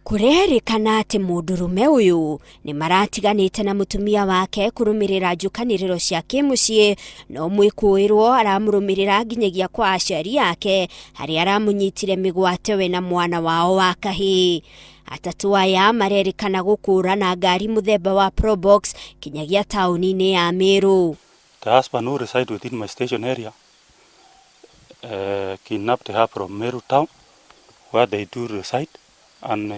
Kurerikana ati mundurume uyu ni maratiganite na mutumia wake kurumirira njukaniriro cia kimucie no mwikuirwo aramurumirira nginyagia kwa aciari yake hari aramunyitire migwate we na mwana wao wa kahii. Atatu aya marerikana gukura na ngari muthemba wa Probox kinyagia tauni-ini ya Meru. The husband who reside within my station area kidnapped her from Meru town where they do reside and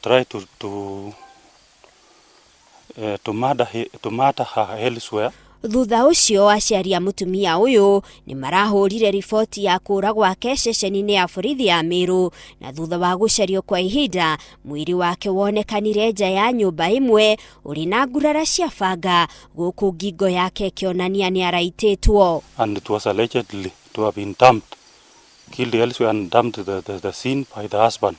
try to murder her elsewhere. Thutha ucio aciari a mutumia uyu ni marahurire riboti ya kura gwake ceceni-ini ya borithi ya Meru, na thutha wa gucario kwa ihinda mwiri wake wonekanire nja ya nyumba imwe uri na ngurara cia banga guku ngingo yake kionania ni araititwo. And it was allegedly to have been dumped, killed elsewhere and dumped the scene by the husband.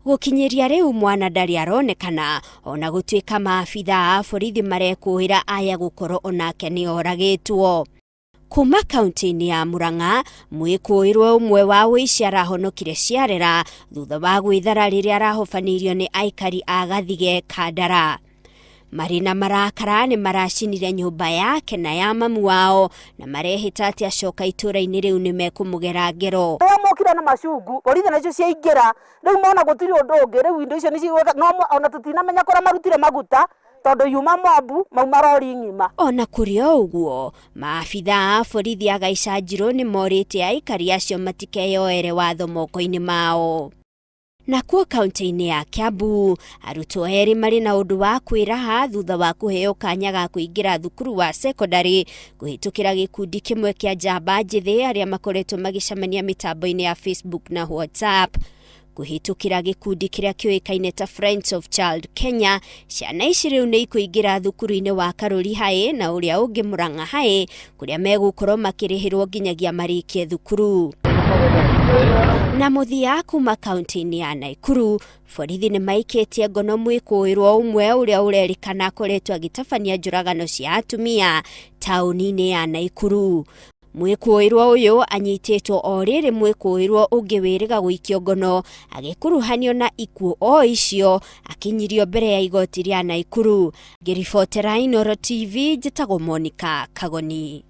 Gukinyiria riu mwana ndari aronekana ona gutuika maabitha a borithi marekuhira aya gukoro onake ni oragitwo. Kuma kaunti-ini ya Murang'a mwikuirwo umwe wa wici arahonokire ciarera thutha wa gwithara riria arahofanirio ni aikari a Gathige Kandara. Marina marakara ni maracinire nyumba yake na ya mamu wao na marehita ati acoka itura-ini riu ni mekumugera ngero. Mokira na macungu borithi nacio ciaingira riu mona gutiri undu ungi riu indo icio ni cigweka no ona tutinamenya kora marutire maguta tondu yuma Mobu mauma rori ng'ima. Ona kuri uguo maabitha a borithi a Gaicanjirũ ni morite aikari acio matikeyoere watho moko-ini mao. Nakuo kaunti-ini ya Kiambu arutwo eri mari na undu wa kwiraha thutha wa kuheo kanya ga kuingira thukuru wa secondary kuhitukira gikundi kimwe kia njamba njithi aria makoretwo magicamania mitambo-ini ya Facebook na WhatsApp. Kuhitukira gikundi kiria kioikaine ta Friends of Child Kenya, ciana ici riu ni ikuingira thukuru-ini wa Karuri High na uria ungi Murang'a High kuria megukorwo makirihirwo nginyagia marikie thukuru. Na muthia kuma kaunti-ini ya Naikuru borithi ni maikitie ngono mwikuirwo umwe uria urerikana akoretwo agitabania njuragano cia atumia tauni-ini ya Naikuru. Mwikuirwo uyu anyititwo o riri mwikuirwo ungi wiriga guikio ngono agikuruhanio na ikuo o icio akinyirio mbere ya igoti ria Naikuru. Ngiribotera Inooro TV njitagwo Monica Kagoni.